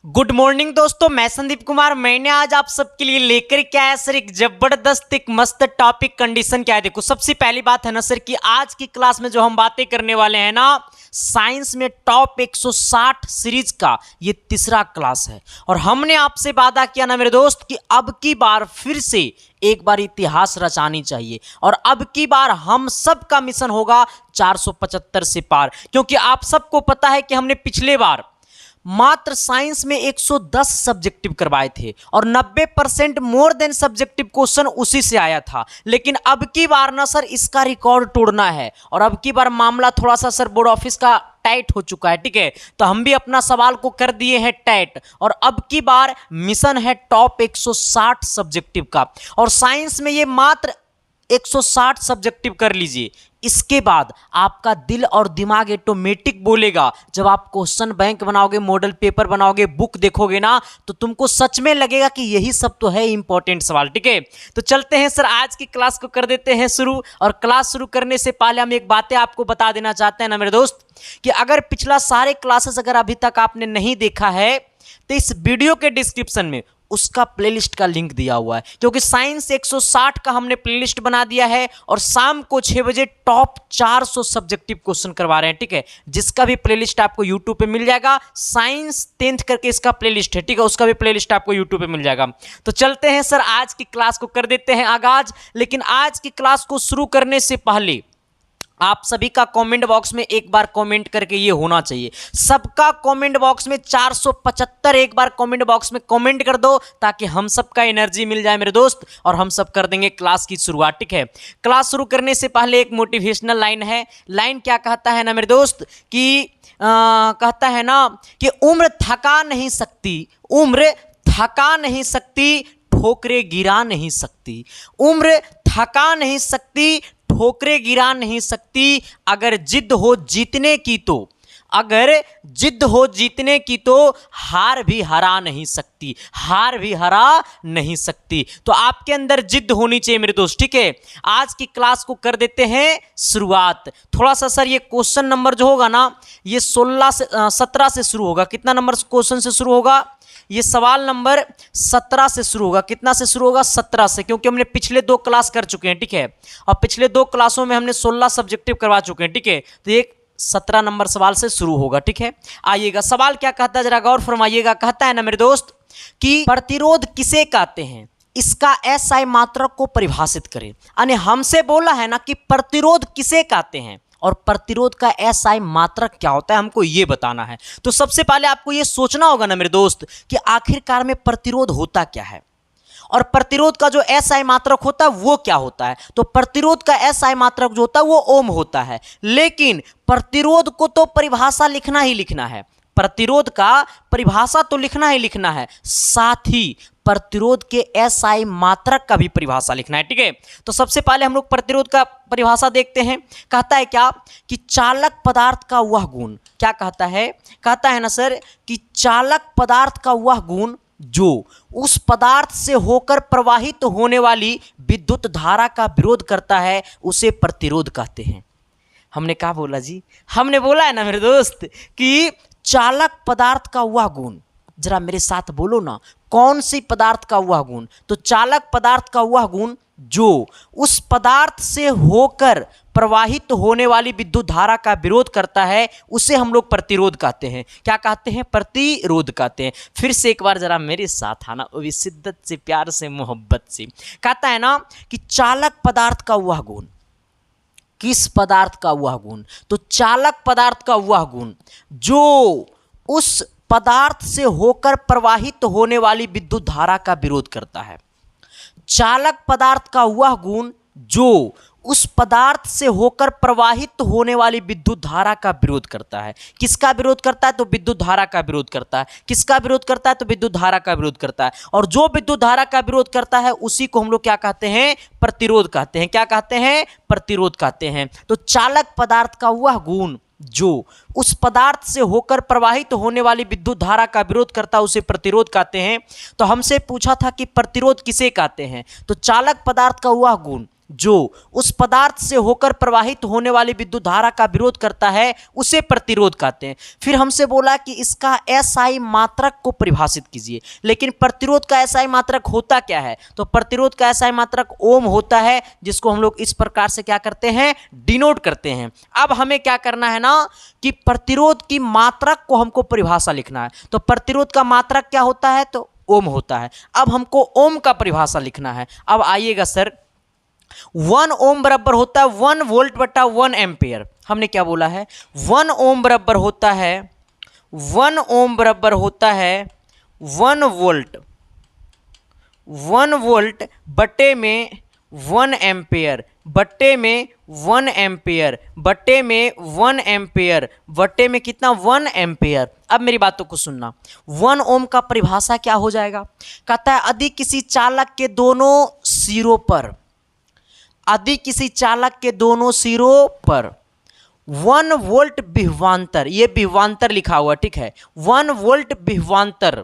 Good morning दोस्तों, मैं संदीप कुमार। मैंने आज आप सबके लिए लेकर क्या है सर, एक जबरदस्त एक मस्त टॉपिक कंडीशन क्या है। देखो, सबसे पहली बात है ना सर कि आज की क्लास में जो हम बातें करने वाले हैं ना, साइंस में टॉप 160 सीरीज का ये तीसरा क्लास है। और हमने आपसे वादा किया ना मेरे दोस्त कि अब की बार फिर से एक बार इतिहास रचानी चाहिए और अब की बार हम सब का मिशन होगा 475 से पार। क्योंकि आप सबको पता है कि हमने पिछले बार मात्र साइंस में 110 सब्जेक्टिव करवाए थे और 90% मोर देन सब्जेक्टिव क्वेश्चन उसी से आया था। लेकिन अब की बार ना सर इसका रिकॉर्ड तोड़ना है और अब की बार मामला थोड़ा सा सर बोर्ड ऑफिस का टाइट हो चुका है, ठीक है। तो हम भी अपना सवाल को कर दिए हैं टाइट और अब की बार मिशन है टॉप 160 सब्जेक्टिव का। और साइंस में ये मात्र 160 सब्जेक्टिव कर लीजिए, इसके बाद आपका दिल और दिमाग ऑटोमेटिक बोलेगा। जब आप क्वेश्चन बैंक बनाओगे, मॉडल पेपर बनाओगे, बुक देखोगे ना, तो तुमको सच में लगेगा कि यही सब तो है इंपॉर्टेंट सवाल, ठीक है। तो चलते हैं सर, आज की क्लास को कर देते हैं शुरू। और क्लास शुरू करने से पहले हम एक बातें आपको बता देना चाहते हैं ना मेरे दोस्त, कि अगर पिछला सारे क्लासेस अगर अभी तक आपने नहीं देखा है तो इस वीडियो के डिस्क्रिप्शन में उसका प्लेलिस्ट का लिंक दिया हुआ है। क्योंकि साइंस 160 का हमने प्लेलिस्ट बना दिया है और शाम को 6 बजे टॉप 400 सब्जेक्टिव क्वेश्चन करवा रहे हैं, ठीक है। जिसका भी प्लेलिस्ट आपको यूट्यूब पे मिल जाएगा, साइंस 10th करके इसका प्लेलिस्ट है, ठीक है। उसका भी प्लेलिस्ट आपको यूट्यूब पे मिल जाएगा। तो चलते हैं सर, आज की क्लास को कर देते हैं आगाज। लेकिन आज की क्लास को शुरू करने से पहले आप सभी का कमेंट बॉक्स में एक बार कमेंट करके ये होना चाहिए, सबका कमेंट बॉक्स में 475 एक बार कमेंट बॉक्स में कमेंट कर दो, ताकि हम सबका एनर्जी मिल जाए मेरे दोस्त और हम सब कर देंगे क्लास की शुरुआत, ठीक है। क्लास शुरू करने से पहले एक मोटिवेशनल लाइन है। लाइन क्या कहता है ना मेरे दोस्त कि कहता है ना कि उम्र थका नहीं सकती, उम्र थका नहीं सकती, ठोकरें गिरा नहीं सकती। उम्र थका नहीं सकती, ठोकरें गिरा नहीं सकती। अगर जिद हो जीतने की तो, अगर जिद हो जीतने की तो हार भी हरा नहीं सकती, हार भी हरा नहीं सकती। तो आपके अंदर जिद होनी चाहिए मेरे दोस्त, ठीक है। आज की क्लास को कर देते हैं शुरुआत। थोड़ा सा सर ये क्वेश्चन नंबर जो होगा ना, ये 17 से शुरू होगा। कितना नंबर क्वेश्चन से शुरू होगा? ये सवाल नंबर 17 से शुरू होगा। कितना से शुरू होगा? 17 से, क्योंकि हमने पिछले 2 क्लास कर चुके हैं, ठीक है। और पिछले 2 क्लासों में हमने 16 सब्जेक्टिव करवा चुके हैं, ठीक है। तो एक 17 नंबर सवाल से शुरू होगा, ठीक है। आइएगा, सवाल क्या कहता है जरा गौर फरमाइएगा। कहता है ना मेरे दोस्त कि प्रतिरोध किसे कहते हैं, इसका एसआई मात्रक को परिभाषित करें। यानी हमसे बोला है ना कि प्रतिरोध किसे कहते हैं और प्रतिरोध का एसआई मात्रक क्या होता है, हमको ये बताना है। तो सबसे पहले आपको ये सोचना होगा ना मेरे दोस्त कि आखिरकार में प्रतिरोध होता क्या है और प्रतिरोध का जो एसआई मात्रक होता है वो क्या होता है। तो प्रतिरोध का एसआई मात्रक जो होता है वो ओम होता है। लेकिन प्रतिरोध को तो परिभाषा लिखना ही लिखना है, प्रतिरोध का परिभाषा तो लिखना ही लिखना है, साथ ही प्रतिरोध के एसआई मात्रक का भी परिभाषा लिखना है, ठीक है। तो सबसे पहले हम लोग प्रतिरोध का परिभाषा देखते हैं। कहता है क्या कि चालक पदार्थ का वह गुण, क्या कहता है? कहता है ना सर कि चालक पदार्थ का वह गुण जो उस पदार्थ से होकर प्रवाहित होने वाली विद्युत धारा का विरोध करता है, उसे प्रतिरोध कहते हैं। हमने क्या बोला जी? हमने बोला है ना मेरे दोस्त कि चालक पदार्थ का वह गुण, जरा मेरे साथ बोलो ना, कौन सी पदार्थ का वह गुण? तो चालक पदार्थ का वह गुण जो उस पदार्थ से होकर प्रवाहित होने वाली विद्युत धारा का विरोध करता है, उसे हम लोग प्रतिरोध कहते हैं। क्या कहते हैं? प्रतिरोध कहते हैं। फिर से एक बार जरा मेरे साथ आना, वो भी शिद्दत से, प्यार से, मोहब्बत से। कहता है ना कि चालक पदार्थ का वह गुण, किस पदार्थ का वह गुण? तो चालक पदार्थ का वह गुण जो उस पदार्थ से होकर प्रवाहित होने वाली विद्युत धारा का विरोध करता है। चालक पदार्थ का वह गुण जो उस पदार्थ से होकर प्रवाहित होने वाली विद्युत धारा का विरोध करता है। किसका विरोध करता है? तो विद्युत धारा का विरोध करता है। किसका विरोध करता है? तो विद्युत धारा का विरोध करता है। और जो विद्युत धारा का विरोध करता है उसी को हम लोग क्या कहते हैं? प्रतिरोध कहते हैं। क्या कहते हैं? प्रतिरोध कहते हैं। तो चालक पदार्थ का वह गुण जो उस पदार्थ से होकर प्रवाहित होने वाली विद्युत धारा का विरोध करता है, उसे प्रतिरोध कहते हैं। तो हमसे पूछा था कि प्रतिरोध किसे कहते हैं, तो चालक पदार्थ का वह गुण जो उस पदार्थ से होकर प्रवाहित होने वाली विद्युत धारा का विरोध करता है उसे प्रतिरोध कहते हैं। फिर हमसे बोला कि इसका एसआई मात्रक को परिभाषित कीजिए, लेकिन प्रतिरोध का एसआई मात्रक होता क्या है? तो प्रतिरोध का एसआई मात्रक ओम होता है, जिसको हम लोग इस प्रकार से क्या करते हैं, डिनोट करते हैं। अब हमें क्या करना है ना कि प्रतिरोध की मात्रक को हमको परिभाषा लिखना है। तो प्रतिरोध का मात्रक क्या होता है? तो ओम होता है। अब हमको ओम का परिभाषा लिखना है। अब आइएगा सर, 1 ओम बराबर होता है 1 वोल्ट बटा 1 एम्पियर। हमने क्या बोला है? 1 ओम बराबर होता है 1 ओम बराबर होता है 1 वोल्ट, 1 वोल्ट बटे में 1 एम्पियर बटे में 1 एम्पियर बटे में 1 एम्पियर बटे में कितना? 1 एम्पियर। अब मेरी बातों को सुनना, 1 ओम का परिभाषा क्या हो जाएगा? कहता है यदि किसी चालक के दोनों सिरों पर, यदि किसी चालक के दोनों सिरों पर 1 वोल्ट विभवांतर, ये विभवांतर लिखा हुआ ठीक है, 1 वोल्ट विभवांतर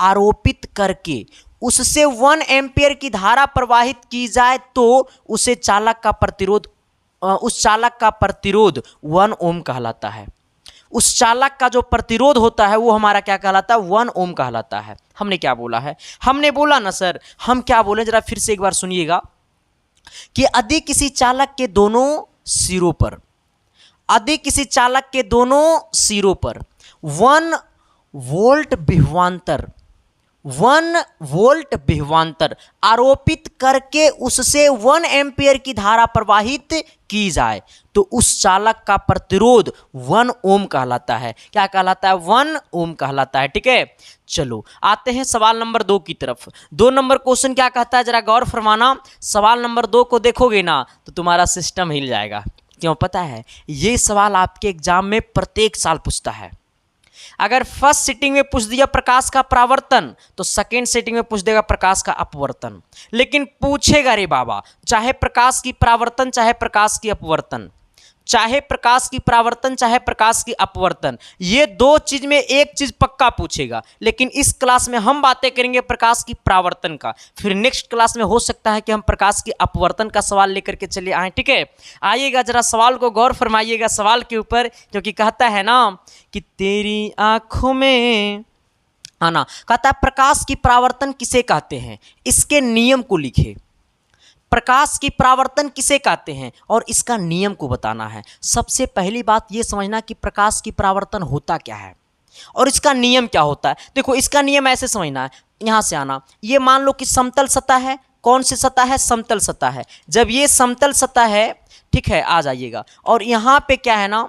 आरोपित करके उससे 1 एम्पियर की धारा प्रवाहित की जाए तो उसे चालक का प्रतिरोध, उस चालक का प्रतिरोध 1 ओम कहलाता है। उस चालक का जो प्रतिरोध होता है वो हमारा क्या कहलाता है? 1 ओम कहलाता है। हमने क्या बोला है? हमने बोला ना सर, हम क्या बोले जरा फिर से एक बार सुनिएगा कि यदि किसी चालक के दोनों सिरों पर, यदि किसी चालक के दोनों सिरों पर 1 वोल्ट विभवांतर, 1 वोल्ट विभवांतर आरोपित करके उससे 1 एम्पियर की धारा प्रवाहित की जाए तो उस चालक का प्रतिरोध 1 ओम कहलाता है। क्या कहलाता है? 1 ओम कहलाता है। ठीक है, चलो आते हैं सवाल नंबर 2 की तरफ। 2 नंबर क्वेश्चन क्या कहता है, जरा गौर फरमाना। सवाल नंबर 2 को देखोगे ना तो तुम्हारा सिस्टम हिल जाएगा। क्यों पता है? ये सवाल आपके एग्जाम में प्रत्येक साल पूछता है। अगर फर्स्ट सिटिंग में पूछ दिया प्रकाश का परावर्तन तो सेकेंड सिटिंग में पूछ देगा प्रकाश का अपवर्तन। लेकिन पूछेगा रे बाबा, चाहे प्रकाश की परावर्तन चाहे प्रकाश की अपवर्तन, चाहे प्रकाश की परावर्तन चाहे प्रकाश की अपवर्तन, ये 2 चीज में एक चीज पक्का पूछेगा। लेकिन इस क्लास में हम बातें करेंगे प्रकाश की परावर्तन का, फिर नेक्स्ट क्लास में हो सकता है कि हम प्रकाश की अपवर्तन का सवाल लेकर के चले आए। ठीक है, आइएगा जरा सवाल को गौर फरमाइएगा सवाल के ऊपर, क्योंकि कहता है ना कि तेरी आंखों में आना, कहता है प्रकाश की परावर्तन किसे कहते हैं, इसके नियम को लिखे। प्रकाश की परावर्तन किसे कहते हैं और इसका नियम को बताना है। सबसे पहली बात ये समझना कि प्रकाश की परावर्तन होता क्या है और इसका नियम क्या होता है। देखो इसका नियम ऐसे समझना है, यहां से आना, ये मान लो कि समतल सतह है। कौन सी सतह है? समतल सतह है। जब ये समतल सतह है, ठीक है, आ जाइएगा, और यहाँ पे क्या है ना,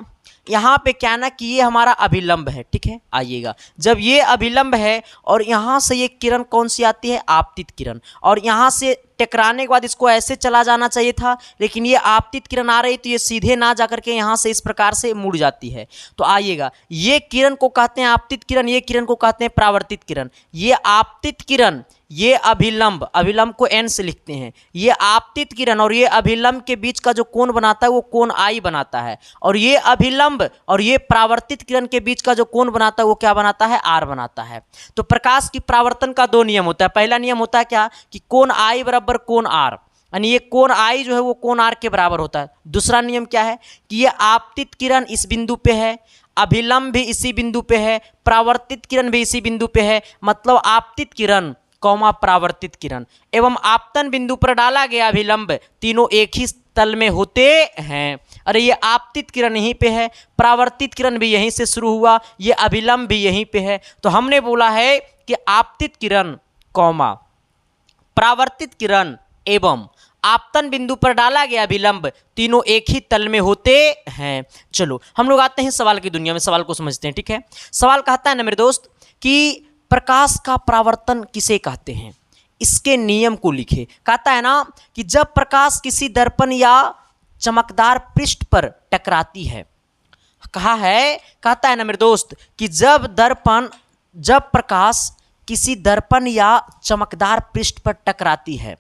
यहाँ पे क्या है ना कि ये हमारा अभिलंब है। ठीक है, आइएगा, जब ये अभिलंब है और यहाँ से ये किरण कौन सी आती है? आपतित किरण, और यहाँ से टकराने के बाद इसको ऐसे चला जाना चाहिए था, लेकिन ये आपतित किरण आ रही तो ये सीधे ना जाकर के यहाँ से इस प्रकार से मुड़ जाती है। तो आइएगा, ये किरण को कहते हैं आपतित किरण, ये किरण को कहते हैं परावर्तित किरण। ये आपतित किरण, ये अभिलंब, अभिलंब को n से लिखते हैं, ये आपतित किरण और ये अभिलंब के बीच का जो कोण बनाता है वो कोण I बनाता है, और ये अभिलंब और ये परावर्तित किरण के बीच का जो कोण बनाता है वो क्या बनाता है? R बनाता है। तो प्रकाश की परावर्तन का 2 नियम होता है। पहला नियम होता है क्या कि कोण I बराबर कोण R, यानी ये कोण I जो है वो कोण R के बराबर होता है। दूसरा नियम क्या है कि ये आपतित किरण इस बिंदु पे है, अभिलंब भी इसी बिंदु पे है, परावर्तित किरण भी इसी बिंदु पे है, मतलब आपतित किरण कौमा परावर्तित किरण एवं आपतन बिंदु पर डाला गया अभिलंब तीनों एक ही तल में होते हैं। अरे ये आपतित किरण यहीं पे है, परावर्तित किरण भी यहीं से शुरू हुआ, ये अभिलंब भी यहीं पे है। तो हमने बोला है कि आपतित किरण कौमा परावर्तित किरण एवं आपतन बिंदु पर डाला गया अभिलंब तीनों एक ही तल में होते हैं। चलो हम लोग आते हैं सवाल की दुनिया में, सवाल को समझते हैं। ठीक है, सवाल कहता है ना मेरे दोस्त कि प्रकाश का परावर्तन किसे कहते हैं, इसके नियम को लिखे। कहता है ना कि जब प्रकाश किसी दर्पण या चमकदार पृष्ठ पर टकराती है, कहा है, कहता है ना मेरे दोस्त कि जब प्रकाश किसी दर्पण या चमकदार पृष्ठ पर टकराती है,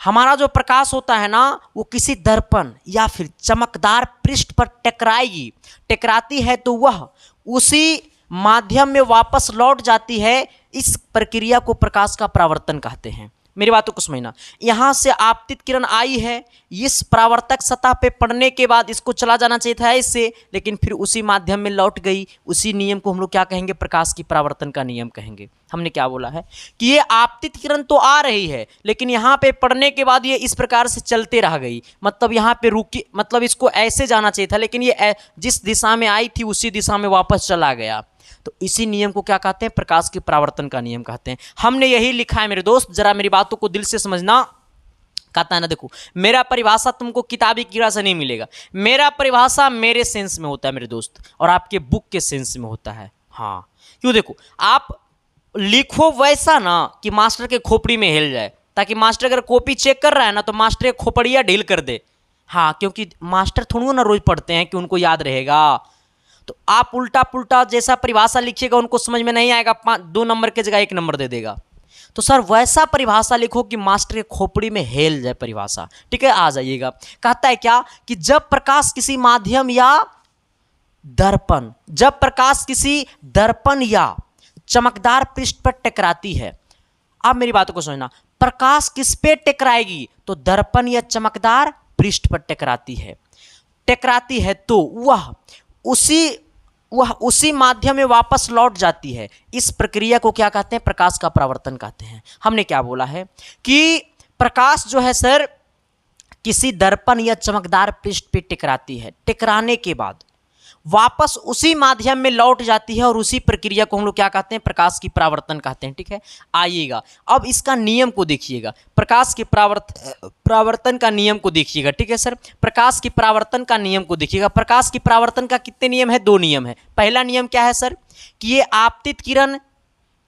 हमारा जो प्रकाश होता है ना वो किसी दर्पण या फिर चमकदार पृष्ठ पर टकराएगी, टकराती है तो वह उसी माध्यम में वापस लौट जाती है। इस प्रक्रिया को प्रकाश का परावर्तन कहते हैं। मेरी बातों को समझना। यहाँ से आपतित किरण आई है, इस परावर्तक सतह पे पड़ने के बाद इसको चला जाना चाहिए था इससे, लेकिन फिर उसी माध्यम में लौट गई। उसी नियम को हम लोग क्या कहेंगे? प्रकाश की परावर्तन का नियम कहेंगे। हमने क्या बोला है कि ये आपतित किरण तो आ रही है, लेकिन यहाँ पे पड़ने के बाद ये इस प्रकार से चलते रह गई, मतलब यहाँ पे रुकी, मतलब इसको ऐसे जाना चाहिए था, लेकिन ये जिस दिशा में आई थी उसी दिशा में वापस चला गया। तो इसी नियम को क्या कहते हैं? प्रकाश के परावर्तन का नियम कहते हैं। हमने यही लिखा है मेरे दोस्त, जरा मेरी बातों को दिल से समझना। कहता है ना, देखो मेरा परिभाषा तुमको किताबी कीड़ा से नहीं मिलेगा, मेरा परिभाषा मेरे सेंस में होता है मेरे दोस्त, और आपके बुक के सेंस में होता है। हाँ, क्यों? देखो आप लिखो वैसा ना कि मास्टर के खोपड़ी में हिल जाए, ताकि मास्टर अगर कॉपी चेक कर रहा है ना तो मास्टर के खोपड़िया ढील कर दे। हाँ, क्योंकि मास्टर थोड़ा ना रोज पढ़ते हैं कि उनको याद रहेगा। तो आप उल्टा पुल्टा जैसा परिभाषा लिखिएगा उनको समझ में नहीं आएगा, 2 नंबर की जगह 1 नंबर दे देगा। तो सर वैसा परिभाषा लिखो कि मास्टर के खोपड़ी में हेल जाए परिभाषा, ठीक है? आ जाइएगा। कहता है क्या कि जब प्रकाश किसी माध्यम या दर्पण, जब प्रकाश किसी दर्पण या चमकदार पृष्ठ पर टकराती है। अब मेरी बातों को समझना, प्रकाश किस पे टकराएगी? तो दर्पण या चमकदार पृष्ठ पर टकराती है। टकराती है तो वह उसी माध्यम में वापस लौट जाती है। इस प्रक्रिया को क्या कहते हैं? प्रकाश का परावर्तन कहते हैं। हमने क्या बोला है कि प्रकाश जो है सर किसी दर्पण या चमकदार पृष्ठ पे टकराती है, टकराने के बाद वापस उसी माध्यम में लौट जाती है, और उसी प्रक्रिया को हम लोग क्या कहते हैं? प्रकाश की परावर्तन कहते हैं, ठीक है? आइएगा अब इसका नियम को देखिएगा, प्रकाश के परावर्तन का नियम को देखिएगा, ठीक है सर? प्रकाश की परावर्तन का नियम को देखिएगा। प्रकाश की परावर्तन का कितने नियम है? 2 नियम है। पहला नियम क्या है सर कि ये आपतित किरण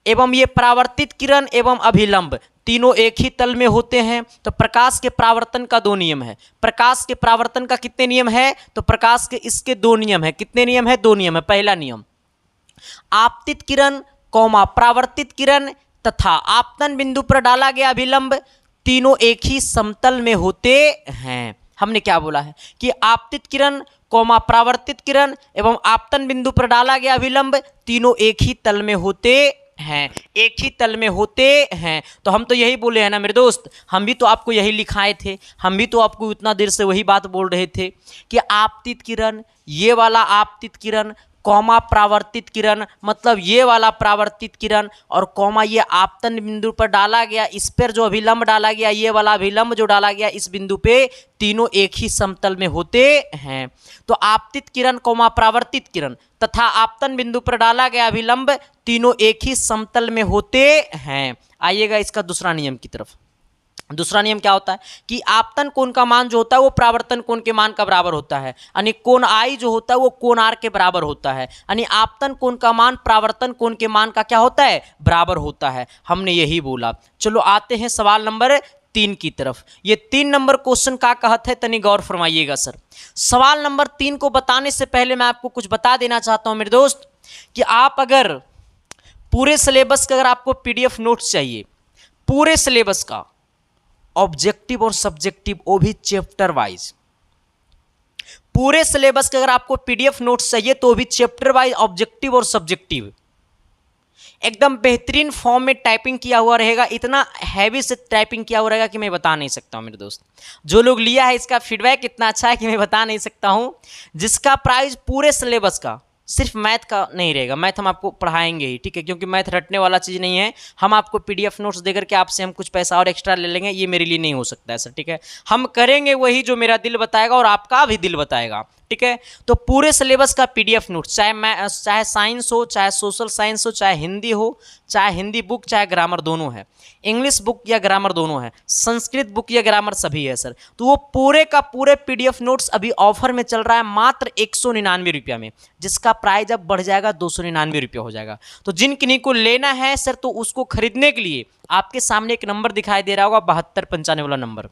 एवं ये परावर्तित किरण एवं अभिलंब तीनों एक ही तल में होते हैं। तो प्रकाश के परावर्तन का 2 नियम है। प्रकाश के परावर्तन का कितने नियम है? तो प्रकाश के इसके 2 नियम है। कितने नियम है? 2 नियम है। पहला नियम, आपतित किरण कौमा परावर्तित किरण तथा आपतन बिंदु पर डाला गया अभिलंब तीनों एक ही समतल में होते हैं। हमने क्या बोला है कि आपतित किरण कौमा परावर्तित किरण एवं आपतन बिंदु पर डाला गया अभिलंब तीनों एक ही तल में होते हैं, एक ही तल में होते हैं। तो हम तो यही बोले हैं ना मेरे दोस्त, हम भी तो आपको यही लिखाए थे, हम भी तो आपको उतना देर से वही बात बोल रहे थे कि आपतित किरण, ये वाला आपतित किरण कौमा परावर्तित किरण, मतलब ये वाला परावर्तित किरण, और कौमा ये आपतन बिंदु पर डाला गया, इस पर जो अभिलंब डाला गया, ये वाला अभिलंब जो डाला गया इस बिंदु पे, तीनों एक ही समतल में होते हैं। तो आपतित किरण कौमा परावर्तित किरण तथा आपतन बिंदु पर डाला गया अभिलंब तीनों एक ही समतल में होते हैं। आइएगा इसका दूसरा नियम की तरफ। दूसरा नियम क्या होता है कि आपतन कोण का मान जो होता है वो परावर्तन कोण के मान का बराबर होता है, यानी कोण आई जो होता है वो कोण आर के बराबर होता है, यानी आपतन कोण का मान परावर्तन कोण के मान का क्या होता है? बराबर होता है। हमने यही बोला। चलो आते हैं सवाल नंबर 3 की तरफ। ये 3 नंबर क्वेश्चन का कहत है, तनी गौर फरमाइएगा सर। सवाल नंबर 3 को बताने से पहले मैं आपको कुछ बता देना चाहता हूं मेरे दोस्त कि आप अगर पूरे सिलेबस का अगर आपको PDF नोट्स चाहिए, पूरे सिलेबस का ऑब्जेक्टिव और सब्जेक्टिव, वो भी चैप्टर वाइज, पूरे सिलेबस के अगर आपको PDF नोट्स चाहिए तो भी चैप्टर वाइज ऑब्जेक्टिव और सब्जेक्टिव एकदम बेहतरीन फॉर्म में टाइपिंग किया हुआ रहेगा। इतना हैवी से टाइपिंग किया हुआ रहेगा कि मैं बता नहीं सकता हूं मेरे दोस्त। जो लोग लिया है इसका फीडबैक इतना अच्छा है कि मैं बता नहीं सकता हूं। जिसका प्राइस पूरे सिलेबस का, सिर्फ मैथ का नहीं रहेगा, मैथ हम आपको पढ़ाएंगे ही, ठीक है? क्योंकि मैथ रटने वाला चीज़ नहीं है। हम आपको PDF नोट्स देकर के आपसे हम कुछ पैसा और एक्स्ट्रा ले लेंगे, ये मेरे लिए नहीं हो सकता है सर, ठीक है? हम करेंगे वही जो मेरा दिल बताएगा और आपका भी दिल बताएगा, ठीक है? तो पूरे सिलेबस का PDF नोट्स, चाहे साइंस हो, चाहे सोशल साइंस हो, चाहे हिंदी हो, चाहे हिंदी बुक, चाहे ग्रामर, दोनों है, इंग्लिश बुक या ग्रामर दोनों है, संस्कृत बुक या ग्रामर सभी है सर। तो वो पूरे का पूरे PDF नोट्स अभी ऑफर में चल रहा है मात्र 199 रुपया में, जिसका प्राइस अब बढ़ जाएगा 299 रुपया हो जाएगा। तो जिन किन्हीं को लेना है सर तो उसको खरीदने के लिए आपके सामने एक नंबर दिखाई दे रहा होगा 7295 वाला नंबर,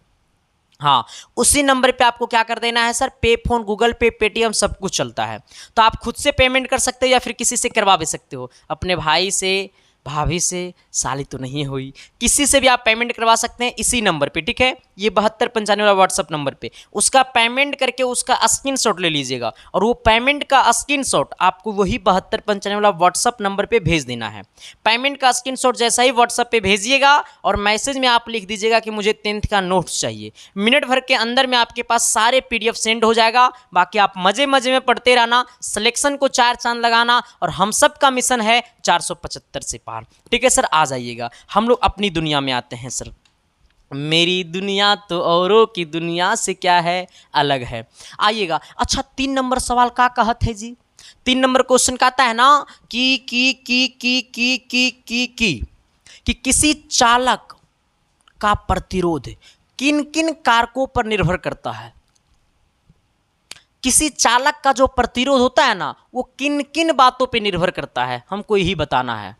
हाँ उसी नंबर पे आपको क्या कर देना है सर, पे फोन, गूगल पे, पेटीएम सब कुछ चलता है। तो आप खुद से पेमेंट कर सकते हो या फिर किसी से करवा भी सकते हो, अपने भाई से, भाभी से, साली तो नहीं हुई, किसी से भी आप पेमेंट करवा सकते हैं इसी नंबर पे, ठीक है, ये 7295 वाला व्हाट्सअप नंबर पे। उसका पेमेंट करके उसका स्क्रीनशॉट ले लीजिएगा और वो पेमेंट का स्क्रीनशॉट आपको वही 7295 वाला व्हाट्सअप नंबर पे भेज देना है। पेमेंट का स्क्रीनशॉट जैसा ही व्हाट्सअप पे भेजिएगा और मैसेज में आप लिख दीजिएगा कि मुझे 10th का नोट्स चाहिए। मिनट भर के अंदर में आपके पास सारे PDF सेंड हो जाएगा। बाकी आप मजे मजे में पढ़ते रहना, सिलेक्शन को 4 चांद लगाना, और हम सब का मिशन है 475 से पार। ठीक है सर, आ जाइएगा। हम लोग अपनी दुनिया में आते हैं सर। मेरी दुनिया तो औरों की दुनिया से क्या है, अलग है। आइएगा। अच्छा, 3 नंबर सवाल का कहत है जी। 3 नंबर क्वेश्चन कहता है ना कि किसी चालक का प्रतिरोध किन किन कारकों पर निर्भर करता है। किसी चालक का जो प्रतिरोध होता है ना, वो किन किन बातों पे निर्भर करता है, हमको यही बताना है।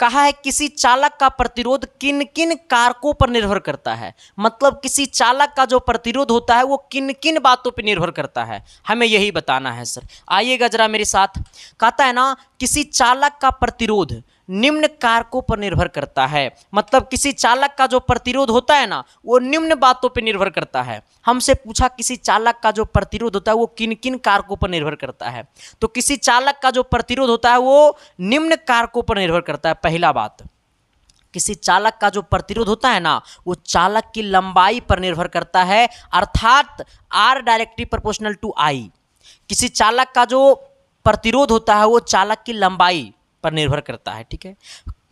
कहा है किसी चालक का प्रतिरोध किन किन कारकों पर निर्भर करता है, मतलब किसी चालक का जो प्रतिरोध होता है वो किन किन बातों पर निर्भर करता है, हमें यही बताना है सर। आइएगा जरा मेरे साथ। कहता है ना किसी चालक का प्रतिरोध निम्न कारकों पर निर्भर करता है, मतलब किसी चालक का जो प्रतिरोध होता है ना वो निम्न बातों पर निर्भर करता है। हमसे पूछा किसी चालक का जो प्रतिरोध होता है वो किन किन कारकों पर निर्भर करता है, तो किसी चालक का जो प्रतिरोध होता है वो निम्न कारकों पर निर्भर करता है। पहला बात, किसी चालक का जो प्रतिरोध होता है ना वो चालक की लंबाई पर निर्भर करता है, अर्थात R directly proportional to I। किसी चालक का जो प्रतिरोध होता है वो चालक की लंबाई पर निर्भर करता है। ठीक है,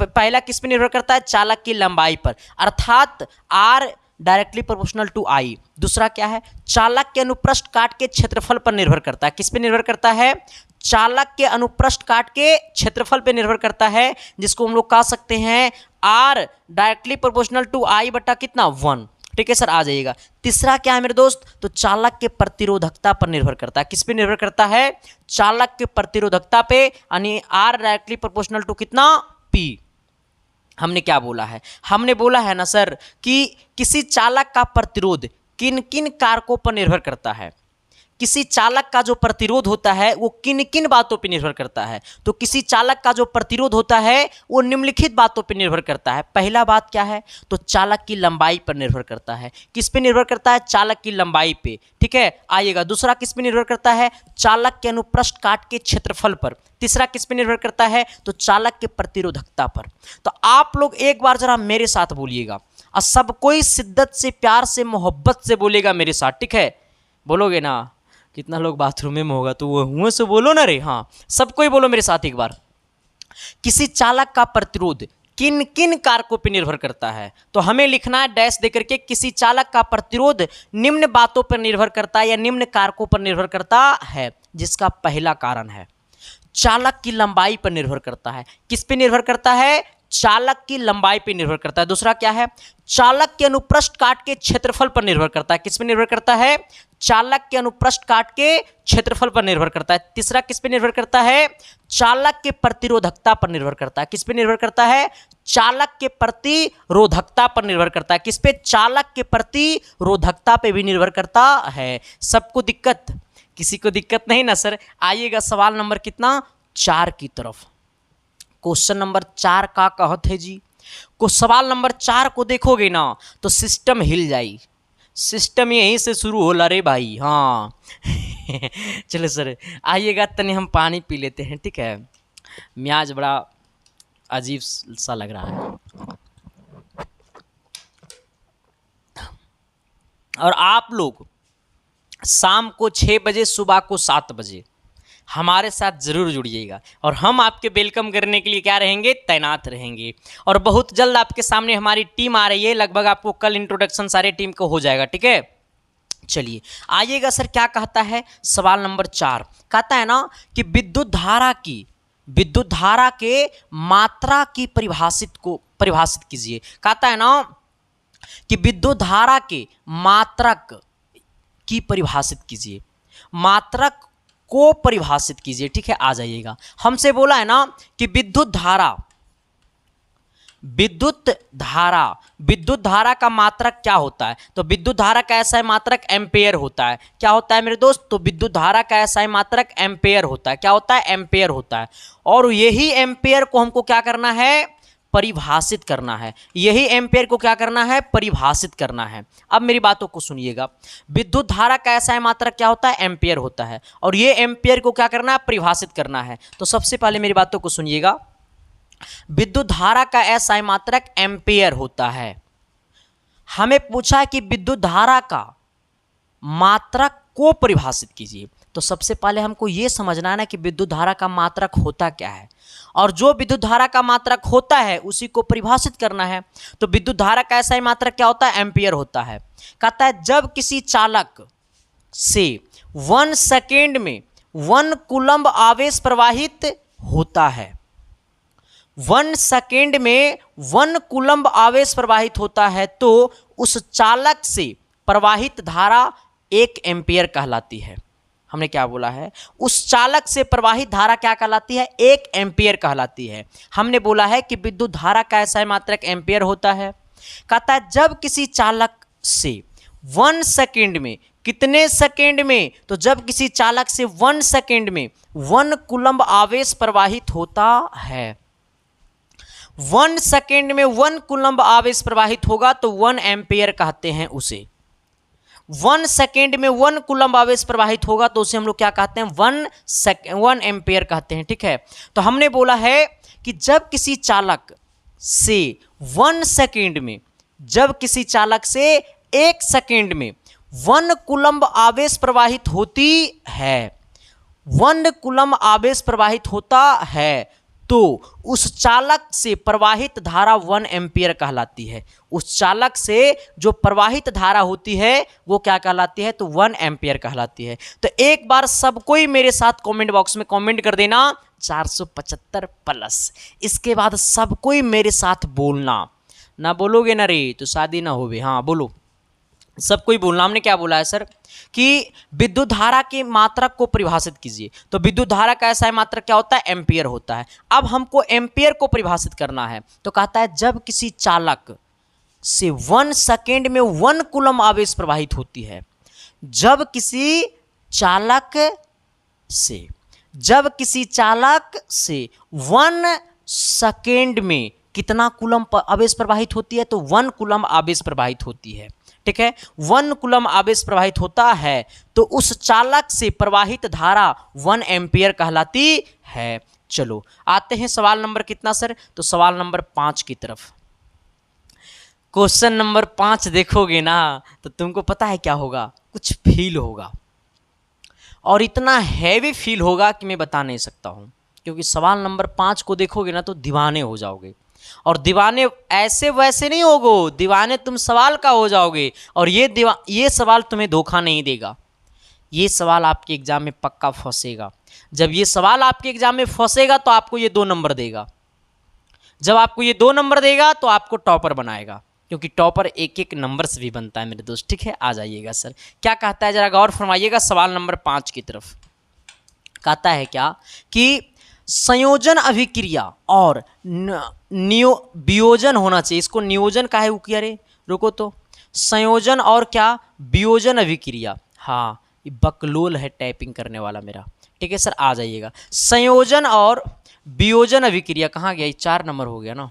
पहला किस पे निर्भर करता है, चालक की लंबाई पर, अर्थात R directly proportional to I। दूसरा क्या है, चालक के अनुप्रस्थ काट के क्षेत्रफल पर निर्भर करता है। किस पे निर्भर करता है, चालक के अनुप्रस्थ काट के क्षेत्रफल पे निर्भर करता है, जिसको हम लोग कह सकते हैं R directly proportional to I बटा कितना 1। ठीक है सर, आ जाइएगा। तीसरा क्या है मेरे दोस्त, तो चालक के प्रतिरोधकता पर निर्भर करता है। किस पे निर्भर करता है, चालक के प्रतिरोधकता पे, यानी R डायरेक्टली प्रोपोर्शनल टू कितना P। हमने क्या बोला है, हमने बोला है ना सर कि किसी चालक का प्रतिरोध किन किन कारकों पर निर्भर करता है। किसी चालक का जो प्रतिरोध होता है वो किन किन बातों पर निर्भर करता है, तो किसी चालक का जो प्रतिरोध होता है वो निम्नलिखित बातों पर निर्भर करता है। पहला बात क्या है, तो चालक की लंबाई पर निर्भर करता है। किस पे निर्भर करता है, चालक की लंबाई पे। ठीक है, आइएगा। दूसरा किस पे निर्भर करता है, चालक के अनुप्रस्थ काट के क्षेत्रफल पर। तीसरा किस पे निर्भर करता है, तो चालक के प्रतिरोधकता पर। तो आप लोग एक बार जरा मेरे साथ बोलिएगा, और सब कोई शिद्दत से, प्यार से, मोहब्बत से बोलेगा मेरे साथ। ठीक है, बोलोगे ना, कितना लोग बाथरूम में होगा तो वो हुए से बोलो ना रे। हाँ, सबको ही बोलो मेरे साथ एक बार। किसी चालक का प्रतिरोध किन किन कारकों पर निर्भर करता है, तो हमें लिखना है डैश देकर के, किसी चालक का प्रतिरोध निम्न बातों पर निर्भर करता है या निम्न कारकों पर निर्भर करता है, जिसका पहला कारण है चालक की लंबाई पर निर्भर करता है। किस पे निर्भर करता है, चालक की लंबाई पर निर्भर करता है। दूसरा क्या है, चालक के अनुप्रस्थ काट के क्षेत्रफल पर निर्भर करता है। किस पे निर्भर करता है, चालक के अनुप्रस्थ काट के क्षेत्रफल पर निर्भर करता है। तीसरा किस पे निर्भर करता है, चालक के प्रतिरोधकता पर निर्भर करता है। किस पे निर्भर करता है, चालक के प्रतिरोधकता पर निर्भर करता है। किस पे, चालक के प्रतिरोधकता पे भी निर्भर करता है। सबको दिक्कत, किसी को दिक्कत नहीं ना सर। आइएगा सवाल नंबर कितना 4 की तरफ। क्वेश्चन नंबर 4 का कहत है जी, को सवाल नंबर 4 को देखोगे ना तो सिस्टम हिल जाई। सिस्टम यहीं से शुरू होला रे भाई। हाँ चलो सर, आइएगा, तने हम पानी पी लेते हैं। ठीक है, मियाज बड़ा अजीब सा लग रहा है। और आप लोग शाम को 6 बजे, सुबह को 7 बजे हमारे साथ ज़रूर जुड़िएगा, और हम आपके वेलकम करने के लिए क्या रहेंगे, तैनात रहेंगे। और बहुत जल्द आपके सामने हमारी टीम आ रही है, लगभग आपको कल इंट्रोडक्शन सारे टीम को हो जाएगा। ठीक है, चलिए आइएगा सर। क्या कहता है सवाल नंबर 4, कहता है ना कि विद्युत धारा के मात्रा की परिभाषित कीजिए। कहता है ना कि विद्युत धारा के मात्रक की परिभाषित कीजिए, मात्रक को परिभाषित कीजिए। ठीक है, आ जाइएगा। हमसे बोला है ना कि विद्युत विद्युत धारा का मात्रक क्या होता है? तो विद्युत धारा का ऐसा मात्रक एम्पेयर होता है। क्या होता है मेरे दोस्त? तो विद्युत धारा का ऐसा मात्रक एम्पेयर होता है। क्या होता है? एम्पेयर होता है। और यही एम्पेयर को हमको क्या करना है? परिभाषित करना है। यही एम्पेयर को क्या करना है? परिभाषित करना है। अब मेरी बातों को सुनिएगा। विद्युत धारा का ऐसा मात्रक क्या होता है? एम्पेयर होता है। और ये एम्पेयर को क्या करना है? परिभाषित करना है। तो सबसे पहले मेरी बातों को सुनिएगा। विद्युत धारा का ऐसा मात्रक एम्पेयर होता है। हमें पूछा कि विद्युत धारा का मात्रक को परिभाषित कीजिए। तो सबसे पहले हमको यह समझना है ना कि विद्युत धारा का मात्रक होता क्या है, और जो विद्युत धारा का मात्रक होता है उसी को परिभाषित करना है। तो विद्युत धारा का ऐसा मात्रक क्या होता है? एम्पियर होता है। कहता है जब किसी चालक से 1 सेकेंड में 1 कूलम्ब आवेश प्रवाहित होता है, 1 सेकेंड में 1 कूलम्ब आवेश प्रवाहित होता है, तो उस चालक से प्रवाहित धारा 1 एम्पियर कहलाती है। हमने क्या बोला है? उस चालक से प्रवाहित धारा क्या कहलाती है? 1 एम्पियर कहलाती है। हमने बोला है कि विद्युत धारा का ऐसा मात्रक एम्पियर होता है। कहता है जब किसी चालक से 1 सेकेंड में, कितने सेकेंड में? तो जब किसी चालक से 1 सेकेंड में 1 कूलम्ब आवेश प्रवाहित होता है, 1 सेकेंड में 1 कूलम्ब आवेश प्रवाहित होगा तो 1 एम्पियर कहते हैं उसे। 1 सेकेंड में 1 कूलम्ब आवेश प्रवाहित होगा तो उसे हम लोग क्या कहते हैं? 1 एम्पियर कहते हैं। ठीक है, तो हमने बोला है कि जब किसी चालक से 1 सेकेंड में, जब किसी चालक से 1 सेकेंड में 1 कूलम्ब आवेश प्रवाहित होती है, 1 कूलम्ब आवेश प्रवाहित होता है, तो उस चालक से प्रवाहित धारा 1 एम्पियर कहलाती है। उस चालक से जो प्रवाहित धारा होती है वो क्या कहलाती है? तो 1 एम्पियर कहलाती है। तो एक बार सब कोई मेरे साथ कमेंट बॉक्स में कमेंट कर देना 475 प्लस। इसके बाद सब कोई मेरे साथ बोलना। ना बोलोगे ना रे तो शादी ना होवे। हाँ बोलो, सब कोई बोलना। हमने क्या बोला है सर? कि विद्युत धारा के मात्रक को परिभाषित कीजिए। तो विद्युत धारा का ऐसा मात्रक क्या होता है? एम्पियर होता है। अब हमको एम्पियर को परिभाषित करना है। तो कहता है जब किसी चालक से 1 सेकेंड में 1 कूलम्ब आवेश प्रवाहित होती है, जब किसी चालक से 1 सेकेंड में कितना कूलम्ब आवेश प्रवाहित होती है? तो 1 कूलम्ब आवेश प्रवाहित होती है। ठीक है, 1 कूलम्ब आवेश प्रवाहित होता है तो उस चालक से प्रवाहित धारा 1 एम्पियर कहलाती है। चलो आते हैं सवाल नंबर कितना सर? तो सवाल नंबर 5 की तरफ। क्वेश्चन नंबर 5 देखोगे ना तो तुमको पता है क्या होगा? कुछ फील होगा, और इतना हैवी फील होगा कि मैं बता नहीं सकता हूं। क्योंकि सवाल नंबर 5 को देखोगे ना तो दीवाने हो जाओगे। और दीवाने ऐसे वैसे नहीं होगो, दीवाने तुम सवाल का हो जाओगे। और ये सवाल तुम्हें धोखा नहीं देगा। ये सवाल आपके एग्जाम में पक्का फंसेगा। जब ये सवाल आपके एग्जाम में फंसेगा तो आपको ये 2 नंबर देगा। जब आपको ये 2 नंबर देगा तो आपको टॉपर बनाएगा, क्योंकि टॉपर 1-1 नंबर से भी बनता है मेरे दोस्त। ठीक है, आ जाइएगा सर। क्या कहता है जरा गौर फरमाइएगा सवाल नंबर 5 की तरफ। कहता है क्या कि संयोजन अभिक्रिया और वियोजन होना चाहिए। इसको नियोजन काहे किया रे? रुको तो, संयोजन और क्या? वियोजन अभिक्रिया। हाँ, ये बकलोल है टाइपिंग करने वाला मेरा। ठीक है सर, आ जाइएगा। संयोजन और वियोजन अभिक्रिया कहाँ गया? 4 नंबर हो गया ना।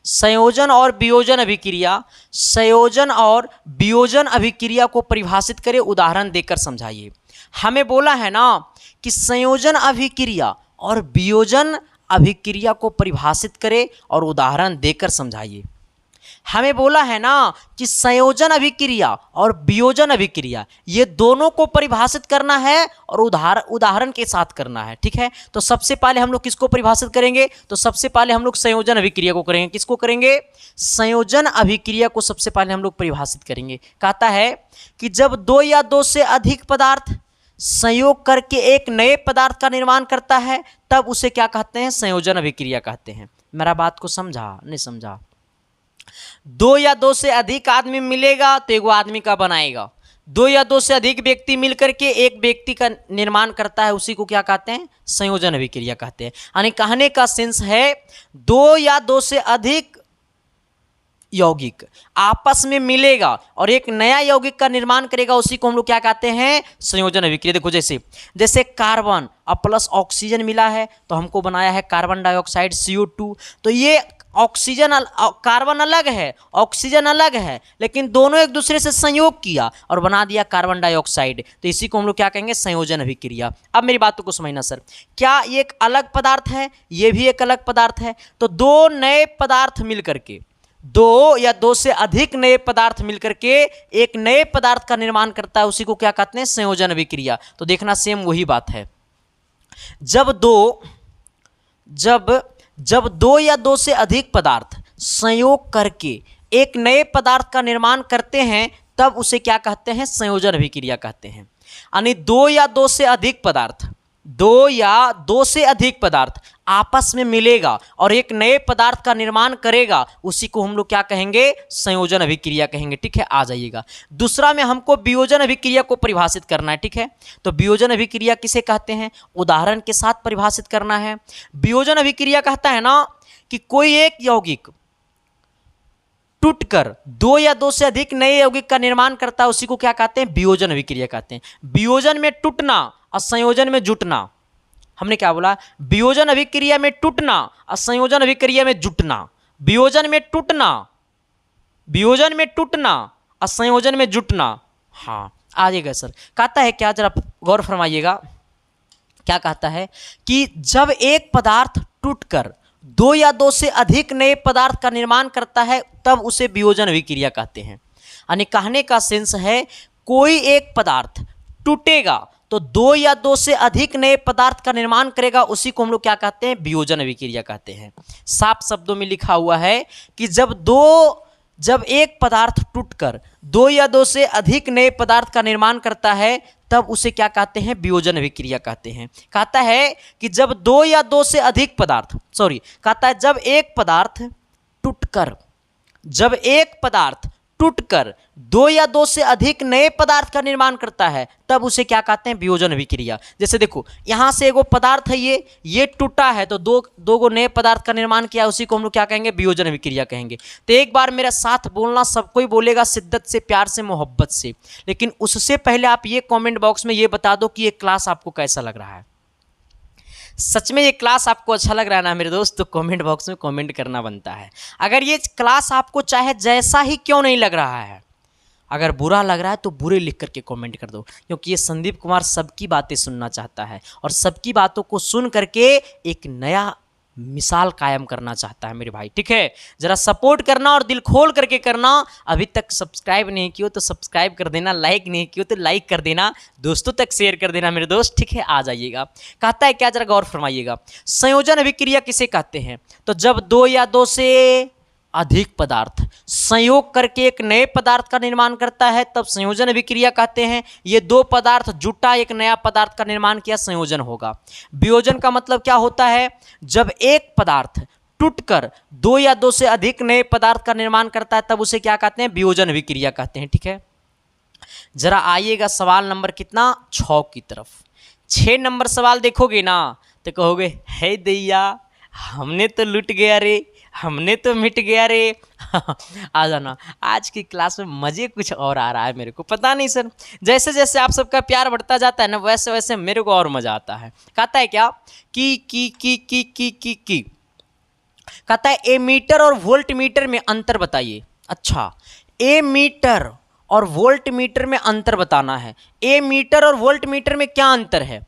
संयोजन और वियोजन अभिक्रिया, संयोजन और वियोजन अभिक्रिया को परिभाषित करें, उदाहरण देकर समझाइए। हमें बोला है ना कि संयोजन अभिक्रिया और वियोजन अभिक्रिया को परिभाषित करें और उदाहरण देकर समझाइए। हमें बोला है ना कि संयोजन अभिक्रिया और वियोजन अभिक्रिया ये दोनों को परिभाषित करना है और उदाहरण के साथ करना है। ठीक है, तो सबसे पहले हम लोग किसको परिभाषित करेंगे? तो सबसे पहले हम लोग संयोजन अभिक्रिया को करेंगे। किसको करेंगे? संयोजन अभिक्रिया को सबसे पहले हम लोग परिभाषित करेंगे। कहता है कि जब 2 या 2 से अधिक पदार्थ संयोग करके एक नए पदार्थ का निर्माण करता है तब उसे क्या कहते हैं? संयोजन अभिक्रिया कहते हैं। मेरा बात को समझा नहीं समझा? 2 या 2 से अधिक आदमी मिलेगा तो एक आदमी का बनाएगा। 2 या 2 से अधिक व्यक्ति मिलकर के एक व्यक्ति का निर्माण करता है, उसी को क्या कहते हैं? संयोजन अभिक्रिया कहते हैं। यानी कहने का सेंस है 2 या 2 से अधिक यौगिक आपस में मिलेगा और एक नया यौगिक का निर्माण करेगा, उसी को हम लोग क्या कहते हैं, संयोजन अभिक्रिया। देखो जैसे कार्बन अब प्लस ऑक्सीजन मिला है तो हमको बनाया है कार्बन डाइऑक्साइड CO2। तो ये ऑक्सीजन कार्बन अलग है, ऑक्सीजन अलग है, लेकिन दोनों एक दूसरे से संयोग किया और बना दिया कार्बन डाइऑक्साइड। तो इसी को हम लोग क्या कहेंगे, संयोजन अभिक्रिया। अब मेरी बातों को समझना सर, क्या ये एक अलग पदार्थ है, ये भी एक अलग पदार्थ है। तो दो नए पदार्थ मिलकर के, दो या दो से अधिक नए पदार्थ मिलकर के एक नए पदार्थ का निर्माण करता है, उसी को क्या कहते हैं, संयोजन अभिक्रिया। तो देखना सेम वही बात है। जब दो या दो से अधिक पदार्थ संयोग करके एक नए पदार्थ का निर्माण करते हैं, तब उसे क्या कहते हैं, संयोजन अभिक्रिया कहते हैं। यानी दो या दो से अधिक पदार्थ आपस में मिलेगा और एक नए पदार्थ का निर्माण करेगा, उसी को हम लोग क्या कहेंगे, संयोजन अभिक्रिया कहेंगे। ठीक है, आ जाइएगा। दूसरा में हमको वियोजन अभिक्रिया को परिभाषित करना है। ठीक है, तो वियोजन अभिक्रिया किसे कहते हैं, उदाहरण के साथ परिभाषित करना है। वियोजन अभिक्रिया कहता है ना कि कोई एक यौगिक टूटकर दो या दो से अधिक नए यौगिक का निर्माण करता है, उसी को क्या कहते हैं, वियोजन अभिक्रिया कहते हैं। वियोजन में टूटना और संयोजन में जुटना, हमने क्या बोला, वियोजन अभिक्रिया में टूटना और संयोजन अभिक्रिया में जुटना। वियोजन में टूटना और संयोजन में जुटना। हाँ, आ जाएगा सर। कहता है क्या, जरा गौर फरमाइएगा, क्या कहता है कि जब एक पदार्थ टूटकर दो या दो से अधिक नए पदार्थ का निर्माण करता है, तब उसे वियोजन अभिक्रिया कहते हैं। यानी कहने का सेंस है, कोई एक पदार्थ टूटेगा तो दो या दो से अधिक नए पदार्थ का निर्माण करेगा, उसी को हम लोग क्या कहते हैं, वियोजन अभिक्रिया कहते हैं। साफ शब्दों में लिखा हुआ है कि जब एक पदार्थ टूटकर दो या दो से अधिक नए पदार्थ का निर्माण करता है, तब उसे क्या कहते हैं, वियोजन अभिक्रिया कहते हैं। कहता है कि जब एक पदार्थ टूटकर दो या दो से अधिक नए पदार्थ का निर्माण करता है, तब उसे क्या कहते हैं, वियोजन अभिक्रिया। जैसे देखो, यहां से एगो पदार्थ है, ये टूटा है तो दो गो नए पदार्थ का निर्माण किया, उसी को हम लोग क्या कहेंगे, वियोजन अभिक्रिया कहेंगे। तो एक बार मेरा साथ बोलना, सबको ही बोलेगा शिद्दत से, प्यार से, मोहब्बत से, लेकिन उससे पहले आप ये कॉमेंट बॉक्स में ये बता दो कि ये क्लास आपको कैसा लग रहा है। सच में ये क्लास आपको अच्छा लग रहा है ना मेरे दोस्त, तो कमेंट बॉक्स में कमेंट करना बनता है। अगर ये क्लास आपको चाहे जैसा ही क्यों नहीं लग रहा है, अगर बुरा लग रहा है तो बुरे लिख करके कमेंट कर दो, क्योंकि ये संदीप कुमार सबकी बातें सुनना चाहता है और सबकी बातों को सुन करके एक नया मिसाल कायम करना चाहता है मेरे भाई। ठीक है, जरा सपोर्ट करना और दिल खोल करके करना। अभी तक सब्सक्राइब नहीं किया तो सब्सक्राइब कर देना, लाइक नहीं किया तो लाइक कर देना, दोस्तों तक शेयर कर देना मेरे दोस्त। ठीक है, आ जाइएगा। कहता है क्या, जरा गौर फरमाइएगा, संयोजन अभिक्रिया किसे कहते हैं, तो जब दो या दो से अधिक पदार्थ संयोग करके एक नए पदार्थ का निर्माण करता है, तब संयोजन अभिक्रिया कहते हैं। ये दो पदार्थ जुटा, एक नया पदार्थ का निर्माण किया, संयोजन होगा। वियोजन का मतलब क्या होता है, जब एक पदार्थ टूटकर दो या दो से अधिक नए पदार्थ का निर्माण करता है, तब उसे क्या कहते हैं, वियोजन अभिक्रिया कहते हैं। ठीक है, जरा आइएगा सवाल नंबर कितना, 6 की तरफ। 6 नंबर सवाल देखोगे ना तो कहोगे, है दैया हमने तो लूट गया रे, हमने तो मिट गया रे। आ जाना, आज की क्लास में मज़े कुछ और आ रहा है मेरे को, पता नहीं सर, जैसे जैसे आप सबका प्यार बढ़ता जाता है ना, वैसे वैसे मेरे को और मज़ा आता है। कहता है क्या कि कहता है एमीटर और वोल्ट मीटर में अंतर बताइए। अच्छा, एमीटर और वोल्ट मीटर में अंतर बताना है। एमीटर और वोल्ट मीटर में क्या अंतर है,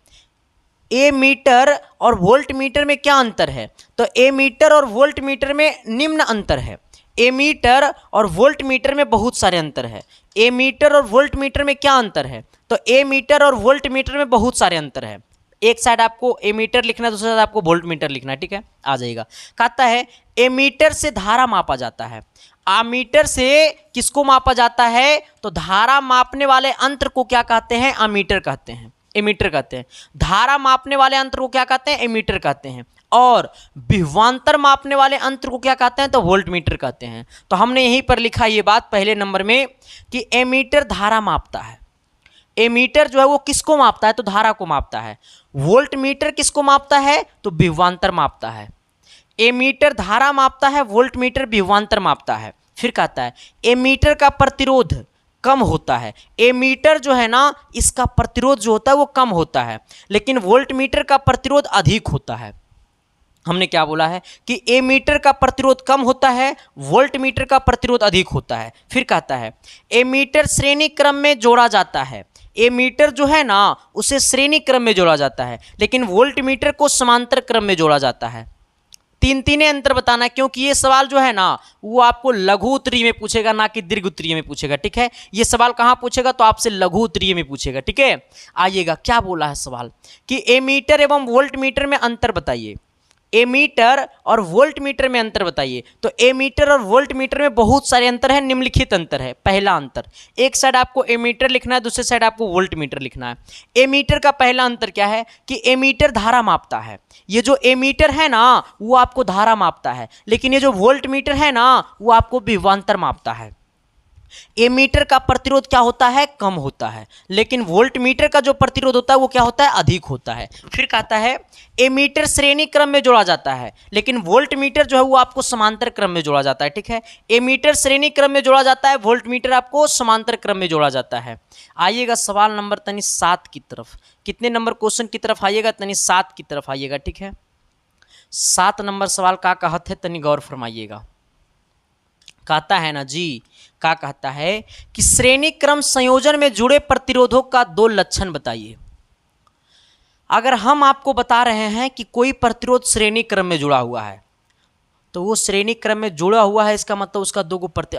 एमीटर और वोल्ट मीटर में क्या अंतर है, तो एमीटर और वोल्ट मीटर में निम्न अंतर है। एमीटर और वोल्ट मीटर में बहुत सारे अंतर है। एमीटर और वोल्ट मीटर में क्या अंतर है, तो एमीटर और वोल्ट मीटर में बहुत सारे अंतर है। एक साइड आपको एमीटर लिखना है, दूसरी साइड आपको वोल्ट मीटर लिखना है। ठीक है, आ जाएगा। कहता है एमीटर से धारा मापा जाता है, आमीटर से किसको मापा जाता है, तो धारा मापने वाले अंतर को क्या कहते हैं, आमीटर कहते हैं, एमीटर कहते हैं। धारा मापने वाले अंतर को क्या कहते हैं, एमीटर कहते हैं। और विभवांतर मापने वाले अंतर को क्या कहते हैं, तो वोल्ट मीटर कहते हैं। तो हमने यहीं पर लिखा ये बात पहले नंबर में कि एमीटर धारा मापता है। एमीटर जो है वो किसको मापता है, तो धारा को मापता है। वोल्ट मीटर किसको मापता है, तो विभवांतर मापता है। एमीटर धारा मापता है, वोल्ट मीटर विभवांतर मापता है। फिर कहता है एमीटर का प्रतिरोध कम होता है। एमीटर जो है ना, इसका प्रतिरोध जो होता है वो कम होता है, लेकिन वोल्टमीटर का प्रतिरोध अधिक होता है। हमने क्या बोला है कि एमीटर का प्रतिरोध कम होता है, वोल्टमीटर का प्रतिरोध अधिक होता है। फिर कहता है एमीटर श्रेणी क्रम में जोड़ा जाता है। एमीटर जो है ना उसे श्रेणी क्रम में जोड़ा जाता है, लेकिन वोल्टमीटर को समांतर क्रम में जोड़ा जाता है। तीन अंतर बताना है, क्योंकि ये सवाल जो है ना वो आपको लघु उत्तरीय में पूछेगा, ना कि दीर्घ उत्तरीय में पूछेगा। ठीक है, ये सवाल कहाँ पूछेगा तो आपसे लघु उत्तरीय में पूछेगा। ठीक है, आइएगा क्या बोला है सवाल कि एमीटर एवं वोल्टमीटर में अंतर बताइए। एमीटर और वोल्टमीटर में अंतर बताइए। तो एमीटर और वोल्टमीटर में बहुत सारे अंतर है, निम्नलिखित अंतर है। पहला अंतर, एक साइड आपको एमीटर लिखना है, दूसरे साइड आपको वोल्टमीटर लिखना है। एमीटर का पहला अंतर क्या है कि एमीटर धारा मापता है। ये जो एमीटर है ना वो आपको धारा मापता है, लेकिन ये जो वोल्टमीटर है ना वो आपको विभवांतर मापता है। एमीटर का प्रतिरोध क्या होता है, कम होता है, लेकिन वोल्टमीटर का जो प्रतिरोध होता है वो क्या होता है, अधिक होता है। फिर कहता है एमीटर श्रेणी क्रम में जोड़ा जाता है, लेकिन वोल्टमीटर जो है वो आपको समांतर क्रम में जोड़ा जाता है। ठीक है, एमीटर श्रेणी क्रम में जोड़ा जाता है, वोल्टमीटर आपको समांतर क्रम में जोड़ा जाता है। आइएगा सवाल नंबर तनी 7 की तरफ। कितने नंबर क्वेश्चन की तरफ आइएगा, तनी 7 की तरफ आइएगा। ठीक है, 7 नंबर सवाल का कहत है, तनी गौर फरमाइएगा। कहता है ना जी, क्या कहता है कि श्रेणी क्रम संयोजन में जुड़े प्रतिरोधों का 2 लक्षण बताइए। अगर हम आपको बता रहे हैं कि कोई प्रतिरोध श्रेणी क्रम में जुड़ा हुआ है, तो वो श्रेणी क्रम में जुड़ा हुआ है, इसका मतलब उसका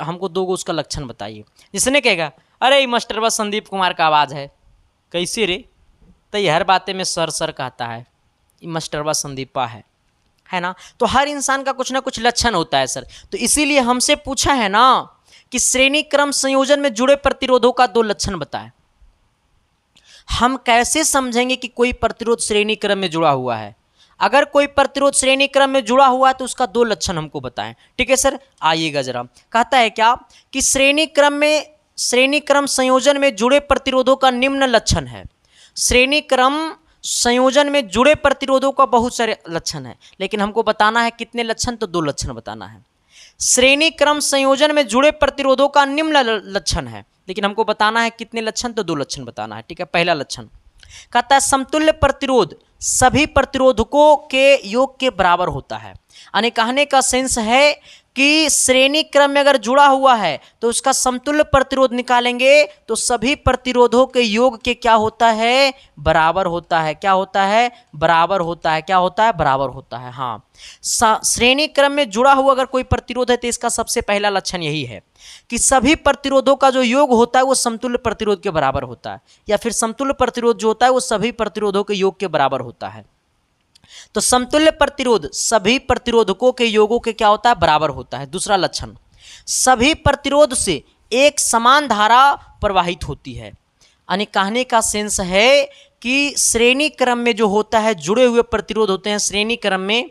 हमको 2 उसका लक्षण बताइए। जिसने कहेगा अरे ये मास्टरवा संदीप कुमार का आवाज़ है, कैसे रे, तो ये हर बातें में सर कहता है, ये मास्टरवा संदीपा है ना। तो हर इंसान का कुछ ना कुछ लक्षण होता है सर, तो इसीलिए हमसे पूछा है ना कि श्रेणी क्रम संयोजन में जुड़े प्रतिरोधों का 2 लक्षण बताएं। हम कैसे समझेंगे कि कोई प्रतिरोध श्रेणी क्रम में जुड़ा हुआ है? अगर कोई प्रतिरोध श्रेणी क्रम में जुड़ा हुआ है तो उसका 2 लक्षण हमको बताएं। ठीक है सर, आइएगा जरा। कहता है क्या कि श्रेणी क्रम संयोजन में जुड़े प्रतिरोधों का निम्न लक्षण है। श्रेणी क्रम संयोजन में जुड़े प्रतिरोधों का बहुत सारे लक्षण है, लेकिन हमको बताना है कितने लक्षण, तो 2 लक्षण बताना है। श्रेणी क्रम संयोजन में जुड़े प्रतिरोधों का निम्न लक्षण है, लेकिन हमको बताना है कितने लक्षण, तो 2 लक्षण बताना है। ठीक है, पहला लक्षण कहता है समतुल्य प्रतिरोध सभी प्रतिरोधकों के योग के बराबर होता है। यानी कहने का सेंस है कि श्रेणी क्रम में अगर जुड़ा हुआ है तो उसका समतुल्य प्रतिरोध निकालेंगे तो सभी प्रतिरोधों के योग के क्या होता है, बराबर होता है। क्या होता है, बराबर होता है। क्या होता है, बराबर होता है। हाँ, श्रेणी क्रम में जुड़ा हुआ अगर कोई प्रतिरोध है तो इसका सबसे पहला लक्षण यही है कि सभी प्रतिरोधों का जो योग होता है वो समतुल्य प्रतिरोध के बराबर होता है, या फिर समतुल्य प्रतिरोध जो होता है वो सभी प्रतिरोधों के योग के बराबर होता है। तो समतुल्य प्रतिरोध सभी प्रतिरोधकों के योगों के क्या होता है, बराबर होता है। दूसरा लक्षण, सभी प्रतिरोध से एक समान धारा प्रवाहित होती है। यानी कहने का सेंस है कि श्रेणी क्रम में जो होता है, जुड़े हुए प्रतिरोध होते हैं श्रेणी क्रम में,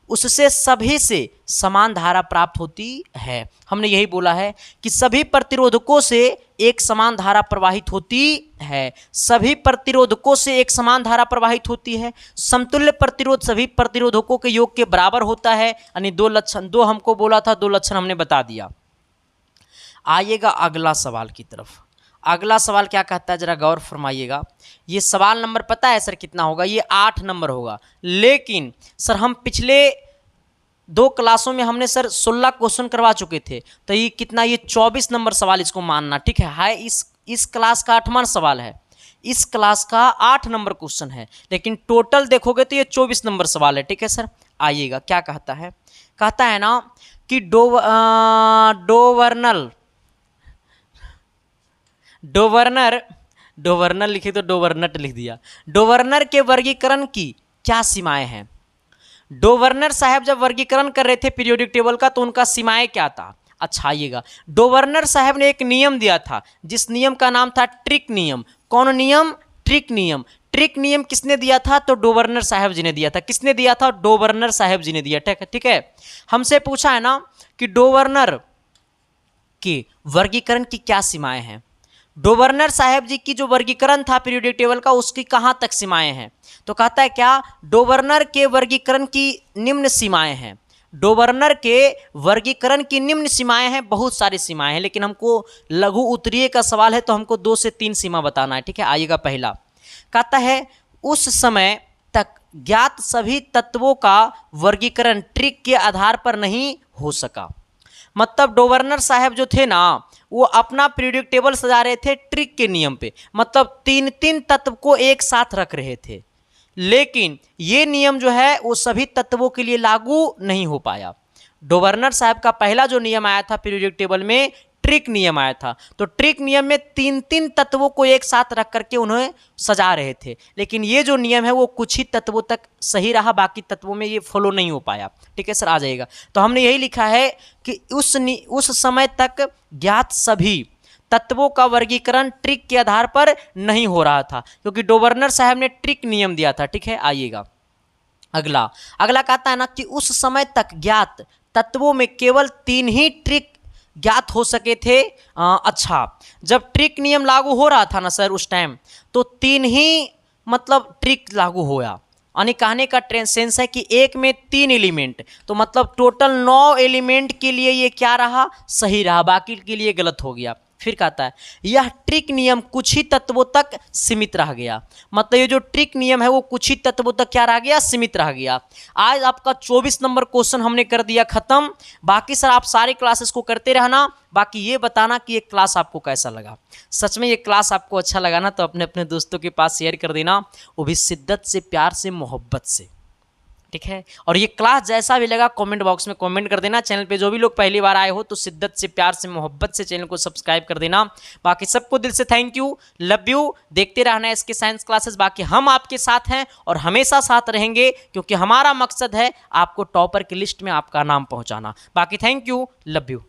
उससे सभी से समान धारा प्राप्त होती है। हमने यही बोला है कि सभी प्रतिरोधकों से एक समान धारा प्रवाहित होती है। सभी प्रतिरोधकों से एक समान धारा प्रवाहित होती है। समतुल्य प्रतिरोध सभी प्रतिरोधकों के योग के बराबर होता है। यानी 2 लक्षण, 2 हमको बोला था, 2 लक्षण हमने बता दिया। आइएगा अगला सवाल की तरफ। अगला सवाल क्या कहता है, जरा गौर फरमाइएगा। ये सवाल नंबर पता है सर कितना होगा, ये 8 नंबर होगा। लेकिन सर हम पिछले 2 क्लासों में हमने सर 16 क्वेश्चन करवा चुके थे, तो ये कितना, ये 24 नंबर सवाल इसको मानना। ठीक है, इस क्लास का 8वां सवाल है, इस क्लास का 8 नंबर क्वेश्चन है, लेकिन टोटल देखोगे तो ये 24 नंबर सवाल है। ठीक है सर, आइएगा क्या कहता है। कहता है ना कि डोवर्नर लिखे तो डोवर्नट लिख दिया। डोवर्नर के वर्गीकरण की क्या सीमाएं हैं? डोवर्नर साहब जब वर्गीकरण कर रहे थे पीरियोडिक टेबल का तो उनका सीमाएं क्या था? अच्छा आइएगा, डोवर्नर साहब ने एक नियम दिया था, जिस नियम का नाम था ट्रिक नियम। कौन नियम? ट्रिक नियम। ट्रिक नियम किसने दिया था? तो डोवर्नर साहब जी ने दिया था। किसने दिया था? डोवर्नर साहब जी ने दिया। ठीक है, हमसे पूछा है ना कि डोवर्नर के वर्गीकरण की क्या सीमाएं हैं। डोवर्नर साहब जी की जो वर्गीकरण था पीरियोडिक टेबल का, उसकी कहाँ तक सीमाएं हैं? तो कहता है क्या, डोवर्नर के वर्गीकरण की निम्न सीमाएं हैं। डोबर्नर के वर्गीकरण की निम्न सीमाएं हैं, बहुत सारी सीमाएं हैं, लेकिन हमको लघु उत्तरीय का सवाल है तो हमको 2 से 3 सीमा बताना है। ठीक है, आइएगा। पहला कहता है उस समय तक ज्ञात सभी तत्वों का वर्गीकरण ट्रिक के आधार पर नहीं हो सका। मतलब डोबर्नर साहब जो थे ना, वो अपना पीरियोडिक टेबल सजा रहे थे ट्रिक के नियम पे, मतलब 3-3 तत्व को एक साथ रख रहे थे, लेकिन ये नियम जो है वो सभी तत्वों के लिए लागू नहीं हो पाया। डोबर्नर साहब का पहला जो नियम आया था पीरियोडिक टेबल में, ट्रिक नियम आया था, तो ट्रिक नियम में 3-3 तत्वों को एक साथ रख करके उन्हें सजा रहे थे, लेकिन ये जो नियम है वो कुछ ही तत्वों तक सही रहा, बाकी तत्वों में ये फॉलो नहीं हो पाया। ठीक है सर, आ जाएगा। तो हमने यही लिखा है कि उस समय तक ज्ञात सभी तत्वों का वर्गीकरण ट्रिक के आधार पर नहीं हो रहा था, क्योंकि डोबर्नर साहब ने ट्रिक नियम दिया था। ठीक है, आइएगा। अगला कहता है ना कि उस समय तक ज्ञात तत्वों में केवल 3 ही ट्रिक ज्ञात हो सके थे। अच्छा, जब ट्रिक नियम लागू हो रहा था ना सर उस टाइम, तो 3 ही मतलब ट्रिक लागू हुआ। यानी कहने का सेंस है कि एक में 3 एलिमेंट, तो मतलब टोटल 9 एलिमेंट के लिए ये क्या रहा, सही रहा, बाकी के लिए गलत हो गया। फिर कहता है यह ट्रिक नियम कुछ ही तत्वों तक सीमित रह गया। मतलब ये जो ट्रिक नियम है वो कुछ ही तत्वों तक क्या रह गया, सीमित रह गया। आज आपका 24 नंबर क्वेश्चन हमने कर दिया खत्म। बाकी सर आप सारे क्लासेस को करते रहना, बाकी ये बताना कि ये क्लास आपको कैसा लगा। सच में ये क्लास आपको अच्छा लगा ना तो अपने अपने दोस्तों के पास शेयर कर देना, वो भी शिद्दत से, प्यार से, मोहब्बत से। ठीक है, और ये क्लास जैसा भी लगा कमेंट बॉक्स में कमेंट कर देना। चैनल पे जो भी लोग पहली बार आए हो तो शिद्दत से, प्यार से, मोहब्बत से चैनल को सब्सक्राइब कर देना। बाकी सबको दिल से थैंक यू, लव यू। देखते रहना इसके साइंस क्लासेस। बाकी हम आपके साथ हैं और हमेशा साथ रहेंगे, क्योंकि हमारा मकसद है आपको टॉपर की लिस्ट में आपका नाम पहुंचाना। बाकी थैंक यू, लव यू।